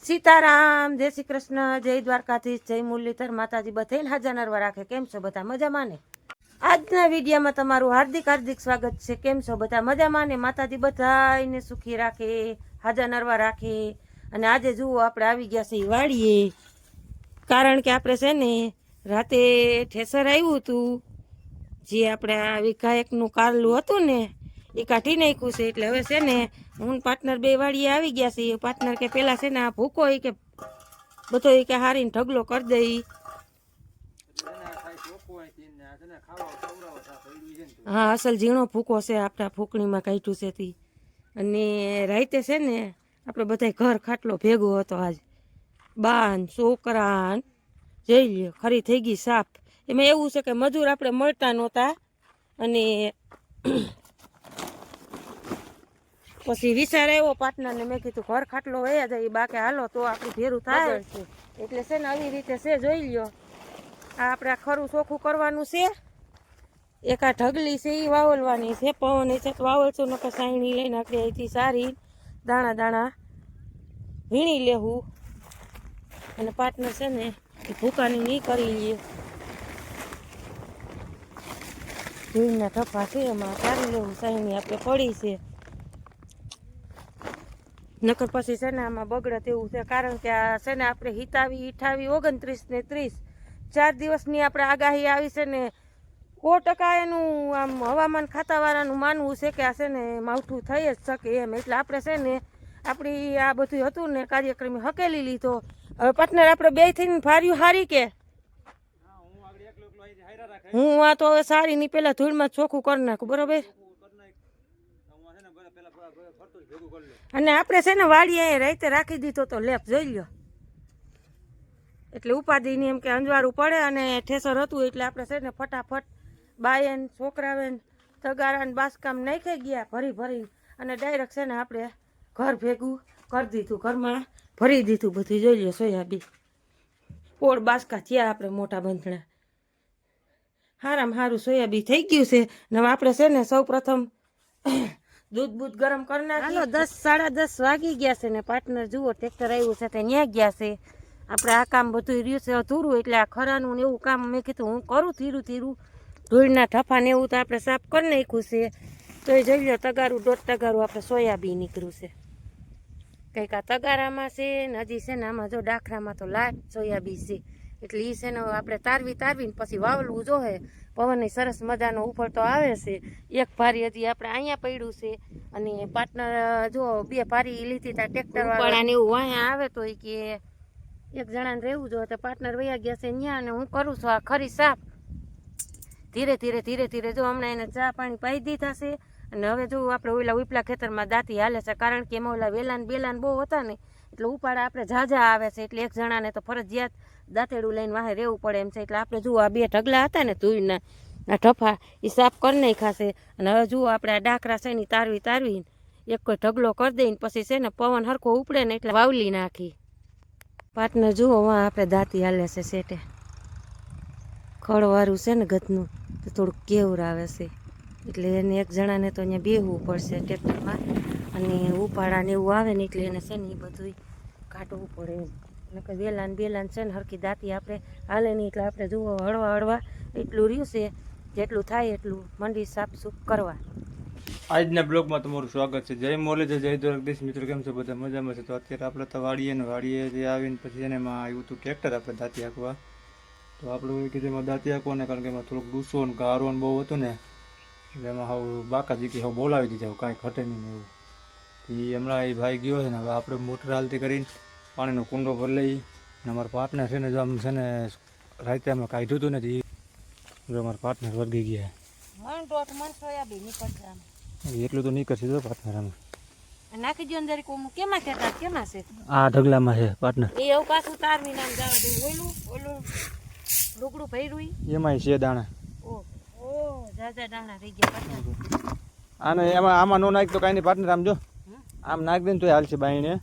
સીતારામ, જય શ્રી કૃષ્ણ, જય દ્વારકાધીશ, જય મુરલીધર. માતાજી બધાને હાજર નરવા રાખે. કેમ છો બધા? મજામાં ને? આજના વિડીયોમાં તમારું હાર્દિક સ્વાગત છે. કેમ છો બધા? મજામાં ને? માતાજી બધાને સુખી રાખે, હાજર નરવા રાખે. અને આજે જુઓ આપણે આવી ગયા છે વાડીએ, કારણ કે આપણે છે ને રાતે ઠેસર આવ્યું હતું, જે આપણે આ વિઘાયકનું કારલું હતું ને એ કાઢી નાખ્યું છે. એટલે હવે છે ને હું પાર્ટનર બે વાડીએ આવી ગયા છે. પાર્ટનર કે પેલા છે ને આ ભૂકો એ કે બધો એ કે હારીને ઢગલો કરી દઈ. હા, અસલ ઝીણો ભૂકો છે, આપણા ફૂકણીમાં કાઢ્યું છે તી. અને રાતે છે ને આપણે બધા ઘર ખાટલો ભેગો હતો. આજ બાન છોકરાન જઈ લ્યો ખરી થઈ ગઈ સાફ. એમાં એવું છે કે મજૂર આપણે મળતા નહોતા, અને પછી વિચાર આવ્યો પાર્ટનરને, મેં કીધું ઘર ખાટલો વયા જાય બાકે હાલો તો આપણું ભેરું થાય છે. એટલે છે ને આવી રીતે છે, જોઈ લ્યો. આ આપણે ખરું ચોખ્ખું કરવાનું છે. એક આ ઢગલી છે એ વાવલવાની છે. પવન છે તો વાવલશું, નકર સાયણી લઈને આપણે અહીંથી સારી દાણા દાણા વીણી લેવું. અને પાર્ટનર છે ને એ ભૂકાની નહીં કરી લઈએ. ધૂળના ઠપ્પા છે એમાં સારી લેવું, સાયણી આપણે પડી છે. નકર પછી છે ને આમાં બગડે તેવું છે, કારણ કે આ છે ને આપણે 27, 28, 29 ને 30 4 દિવસની આપણે આગાહી આવી છે ને 100% એનું આમ હવામાન ખાતાવાળાનું માનવું છે કે આ છે ને માવઠું થઈ જ શકે એમ. એટલે આપણે છે ને આપણી આ બધું હતું ને કાર્યક્રમ હકેલી લીધો. હવે પાર્ટનર આપણે બે થઈને ફાર્યું હારી કે હું આ તો હવે સારી ની પેલા ધૂળમાં ચોખ્ખું કરી નાખું, બરોબર? અને આપણે છે ને વાડીએ રાતે રાખી દીધો તો લેપ, જોઈ લ્યો. એટલે ઉપાધિની એમ કે અંજવાળું પડે, અને ઠેસર હતું એટલે આપણે છે ને ફટાફટ બાયન છોકરાવેન તગારાન બાસકામ નાખી ગયા ભરી ભરી, અને ડાયરેક્ટ છે ને આપણે ઘર ભેગું કરી દીધું. ઘરમાં ભરી દીધું બધું, જોઈ લ્યો. સોયાબીન પોળ બાસકા થયા આપણે મોટા બંધણા. હારામાં સારું સોયાબીન થઈ ગયું છે. ને હવે આપણે છે ને સૌ પ્રથમ દૂધ બૂધ ગરમ કરી નાખીએ. 10, 10:30 વાગી ગયા છે ને પાર્ટનર જુઓ ટ્રેક્ટર આવ્યું છે તે ન્યા ગયા છે. આપણે આ કામ બધું રહ્યું છે અધૂરું, એટલે આ ખરાનું ને એવું કામ મેં કીધું હું કરું ધીરું ધૂળના ઠફા ને એવું તો આપણે સાફ કરી નાખ્યું છે. તો એ જોઈ લો તગારું 1.5 તગારું આપણે સોયાબીન નીકળ્યું છે. કંઈક આ તગારામાં છે ને હજી છે ને આમાં જો ડાખરામાં તો લાટ સોયાબીન છે. એટલે એ છે ને આપણે તારવીને પછી વાવલવું જોહે. પવનની સરસ મજાનો ઉફળતો આવે છે. એક ભારી હજી આપણે અહીંયા પડ્યું છે, અને પાર્ટનર જો 2 ભારી લીધી તા ટ્રેક્ટર વાળાને એવું વાયા આવે તો કે એક જણાને રહેવું જોઈએ. તો પાર્ટનર વયા ગયા છે ત્યાં, અને હું કરું છું આ ખરી સાફ. ધીરે ધીરે જો હમણાં એને ચા પાણી પાઈ દીધા છે. અને હવે જો આપણે ઉપલા ખેતરમાં દાંતી હાલે છે, કારણ કે એમાં ઓલા વેલાન બેલાન બહુ હતા ને એટલે ઉપાડા આપણે ઝાઝા આવે છે. એટલે એક જણાને તો ફરજિયાત દાંતેડું લઈને વાહે રહેવું પડે એમ છે. એટલે આપણે જુઓ આ 2 ઢગલા હતા ને ધૂળના આ ઠફા એ સાફ કરી નાખ્યા. અને હવે જુઓ આપણે આ ડાકરા છે ને તારવી એક કોઈ ઢગલો કરી દઈને પછી છે ને પવન હરખો ઉપડે ને એટલે વાવલી નાખી. પાર્ટનર જુઓ વાં આપણે દાંતી હાલે છે સેટે. ખળવાળું છે ને ગતનું તો થોડુંક કેવર આવે છે, એટલે એને એક જણાને તો અહીંયા બેહવું પડશે ટ્રેક્ટરમાં. અને ઉપાડા ને એવું આવે ને એટલે એને છે ને એ બધું કાઢવું પડે એમ. નકર વેલાન બેલાન છે ને હરખી દાંતી આપણે હાલે નહીં. એટલે આપણે જુઓ હળવા એટલું રહ્યું છે, જેટલું થાય એટલું મંડી સાફસૂફ કરવા. આજના બ્લોગમાં તમારું સ્વાગત છે. જય મોરલીધર, જય દ્વારકાધીશ. મિત્રો કેમ છો બધા? મજામાં છે. તો અત્યારે આપણે તો વાડીએ જે આવીને પછી એને એમાં આવ્યું હતું ટ્રેક્ટર આપણે દાંતી હાંકવા. તો આપણે એ કીધું એમાં દાંતી હાંકવાને, કારણ કે એમાં થોડુંક ડૂસો ને ગારો ને બહુ હતું ને, એટલે એમાં હવે બાકાજી કે હવે બોલાવી દીધા, કાંઈ ઘટે નહીં ને એવું. એ હમણાં એ ભાઈ ગયો છે ને, હવે આપણે મોટર હાલતી કરીને પાણીનો કુંડો ભરી લઈ. ને અમારા પાર્ટનર છે ને જો આમ છે ને રાતે અમે કાઢ્યું હતું ને જો અમારા પાર્ટનર વર્ગી ગયા. એટલું તો નીકળશે જો પાર્ટનર આમાં નાખી દો અંદર. કેમાં ખેતર કેમાં છે? આ ઢગલામાં છે પાર્ટનર. એ એવું પાછું તારવી નામ જવા દે. ઓલું લુગડું ભર્યું એમાંય છે દાણા. ઓ જાજા દાણા થઈ ગયા. આને આમાં નો નાખ તો કાંઈ નહીં પાર્ટનર. આમ જો આમ નાખ દે ને તો હાલશે બાઈને.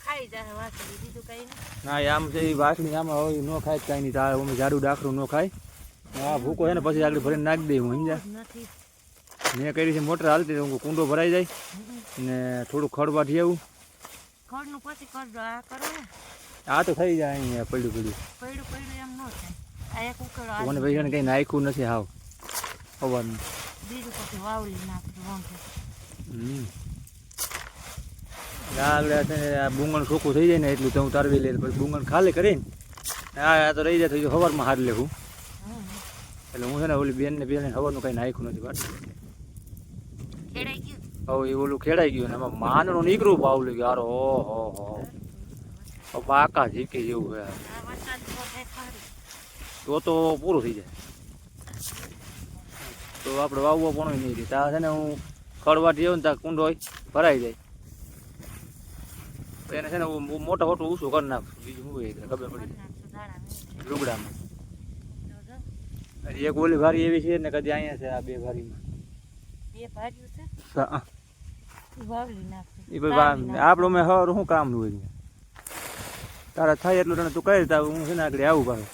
ખાઈ જાય વાસળી, બીજું કઈ નહીં. ના આમ છે એ વાસળી આમાં હવે ન ખાય જ કાંઈ નહીં. તારે અમે જાડું ડાખરું ન ખાય. આ ભૂકો છે ને પછી આગળ ભરીને નાખી દે. હું સમજા મેં કરી છે મોટર હાલતી હું કુંડો ભરાઈ જાય ને થોડું ખડવાથી આવું ખડનું પછી કરજો આ કરો ને આ તો થઈ જાય અહીંયા પડ્યું પડ્યું પડ્યું એમ ન થાય આ એક ઉકેડો મને ભાઈ કઈ નાખ્યું નથી હાવ હવાનું બીજું પછી વાવલી નાખજો વાંધો આગળ આ બુંગણ ચોખ્ખું થઈ જાય ને એટલું તો હું તારવી લે પછી બુંગણ ખાલી કરીને આ તો રહી જાય તો સવારમાં હાર લેવું એટલે હું છે ને ઓલી બેન ને સવારનું કઈ નાખ્યું નથી પાછું ખેડાઈ ગયું હવે એ ઓલું ખેડાઈ ગયું ને એમાં માનનું નીકળું પાવલું કે હારો હો પાકા ઝીકે જેવું છે આ વરસાદ તો થાય ખરી તો પૂરું થઈ જાય તો આપણે વાવવા પણ નહીં રહી ત્યાં છે ને હું ખડવાટી જાઉં ને ત્યાં કુંડો હોય ભરાઈ જાય તો એને છે ને મોટા મોટું ઊંચું કરી નાખું બીજું શું ખબર પડી લુગડામાં એક ઓલી ભારી એવી છે ને કદી અહીંયા છે આ બે ભારીમાં બે ભાર્યું છે હા વાવલી નાખજો એ ભાઈ આપણું મેં હર શું કામનું હોય તારા થાય એટલું તને તું કહી તા હું છે ને આગળ આવું ભાવે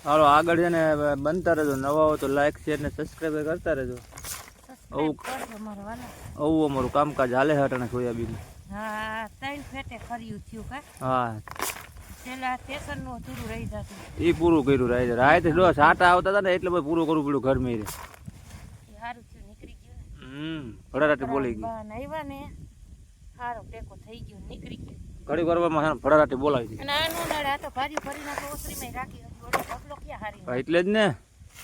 હાલો આગળ છે ને બનતા રહેજો નવા હો તો લાઈક શેર ને સબસ્ક્રાઈબ કરતા રહેજો આવું અમારું કામકાજ હાલે હટાણે સોયાબીન હા 3 ફેટે ખર્યું થયું કા હા છેલ્લા સ્ટેશનનું અધૂરું રહી જતું એ પૂરું કર્યું રાય રાતે જો સાટા આવતા હતા ને એટલે બધું પૂરું કરવું પડ્યું ઘર મેં સારું થયું નીકળી ગયું ભડારાટી બોલી ગઈ આવ્યા ને સારો ટેકો થઈ ગયો નીકળી ગયો ઘડી વારમાં ભડારાટી બોલાવી અને આ નો નડે આ તો ભારી ભરીને તો ઓસરીમાં રાખી હતી ઓલો ઢગલો ક્યાં હારી એટલે જ ને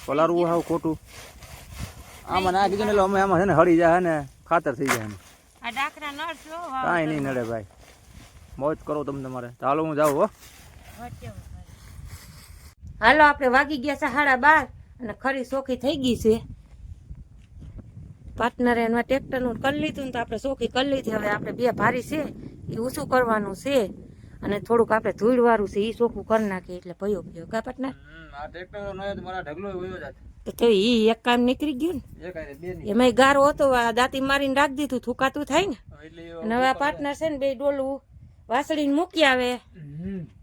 પલારવું હાવ ખોટું આમાં નાખી દે એટલે અમે આમાં છે ને હળી જાય ને ખાતર થઈ જાય ને આ ડાકરા નડશો કાંઈ નહીં નડે ભાઈ મોજ કરો તમે તમારે ચાલો હું જાઉં હો હાલો આપણે વાગી ગયા છે 12:30 અને ખરી સોખી થઈ ગઈ છે પાર્ટનરે એમાં ટ્રેક્ટરનું કરી લીધું ને તો આપણે સોખી કરી લીધી હવે આપણે બે ભારી છે એ ઊંચું કરવાનું છે અને થોડુંક આપણે ધૂળવાળું છે એ ચોખ્ખું કરી નાખીએ એટલે ભયો ભયો કા પાર્ટનર આ ટ્રેક્ટર મારા ઢગલો વયો જાત તો એ એક કામ નીકળી ગયું ને એમાં ગારો હતો આ દાંતી મારીને રાખી દીધું થૂકાતું થાય ને અને હવે આ પાર્ટનર છે ને બે ડોલું વાસળીને મૂકી આવે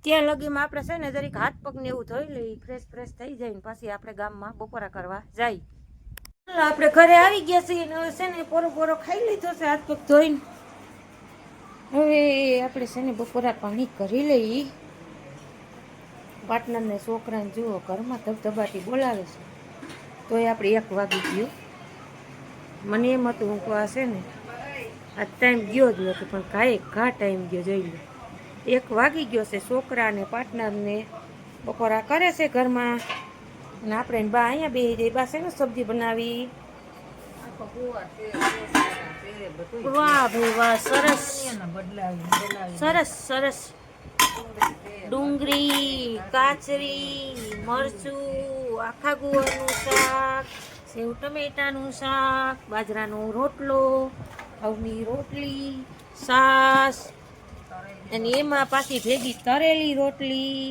ત્યાં લગીમાં આપણે છે ને જરીક હાથ પગ ને એવું ધોઈ લઈ ફ્રેશ થઈ જાય ને પછી આપણે ગામમાં બપોરા કરવા જાય આપણે ઘરે આવી ગયા છીએ ને હવે છે ને પોરો ખાઈ લીધો છે હાથ પગ ધોઈને હવે આપણે છે ને બપોરા પાણી કરી લઈ પાર્ટનરને છોકરાને જુઓ ઘરમાં ધબધબાટી બોલાવે છે તોય આપણે 1 વાગી ગયું મને એમ હતું હું કહું છે ને આ ટાઈમ ગયો જ નથી પણ ઘા ટાઈમ ગયો જોઈ લો 1 વાગી ગયો છે છોકરાને પાર્ટનરને બપોરા કરે છે ઘરમાં અને આપણે બા અહીંયા બેસી જઈ બા છે ને સબ્જી બનાવી વાહ ભાઈ વાહ સરસ ડુંગળી કાચરી મરચું આખા ગુવારનું શાક સેવ ટમેટાનું શાક બાજરાનો રોટલો ઘઉંની રોટલી છાશ અને એમાં પાછી ભેગી તરેલી રોટલી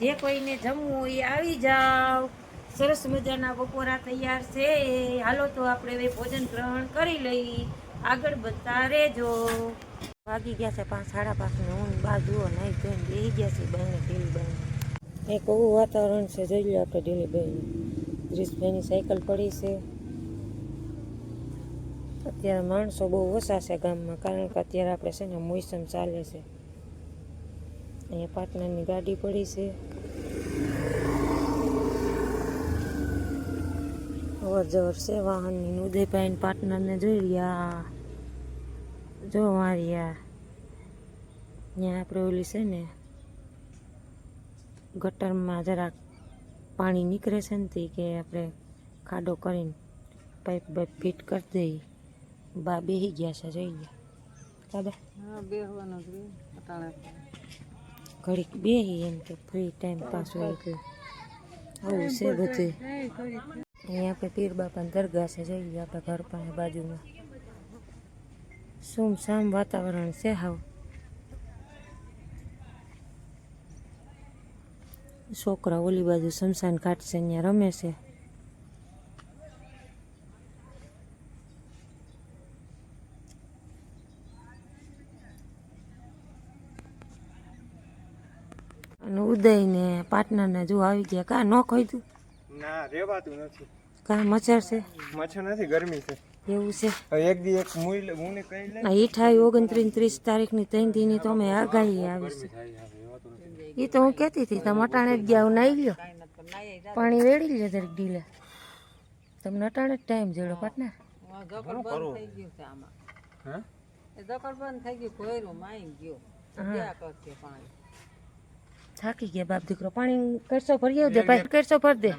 જે કોઈને જમવું હોય આવી જાવ સરસ મજાના બપોરા તૈયાર છે હાલો તો આપણે હવે ભોજન ગ્રહણ કરી લઈ આગળ વધતા રહેજો વાગી ગયા છે 5 સાડા 5 ને હું બાજુઓ નહીં જોઈને બેસી ગયા છે બહેને ઢીલી બહેન એક એવું વાતાવરણ છે જોઈ લો આપણે ઢીલી બહેન ગ્રીસભાઈની સાયકલ પડી છે અત્યારે માણસો બહુ ઓછા છે ગામમાં કારણ કે અત્યારે આપણે છે ને મોસમ ચાલે છે અહીંયા પાર્ટનરની ગાડી પડી છે અવર જવર છે વાહનની ઉદયભાઈ પાર્ટનરને જોઈ રહ્યા જો માર્યા ત્યાં આપણે ઓલી છે ને ગટરમાં જરાક પાણી નીકળે છે ને કે આપણે ખાડો કરીને પાઇપ ફિટ કરી દઈએ બા બેસી ગયા છે જોઈ ગયા કાબા ઘડીક બેસી એમ કે ફ્રી ટાઈમ પાસ હોય એટલે આવું છે બધું અહીંયા આપણે પીર બાપાની દરગાહ છે જોઈએ આપણે ઘર પાસે બાજુમાં સુમસામ વાતાવરણ છે હાવ છોકરા ઓલી બાજુ શમશાન ઘાટ છે અહીંયા રમે છે અને ઉદય ને પાર્ટનર ને જો આવી ગયા કા ન ખાધું ના રેવાતું નથી કા મચ્છર છે મચ્છર નથી ગરમી છે એવું છે એક દી એક હું ને કહી લે 28, 29, 30 તારીખની 3 દીની તો અમે આગાહી આવી છે. એ તો હું કહેતી હતી તમે અટાણે જ ગયા નાઈ લ્યો, પાણી રેડી લ્યો દરેક ડીલે. તમને અટાણે જ ટાઈમ જોડો પાટના. થાકી ગયા બાપ દીકરો. પાણી કરશો ભરી આવજે, પાછું કરશો ભર દે.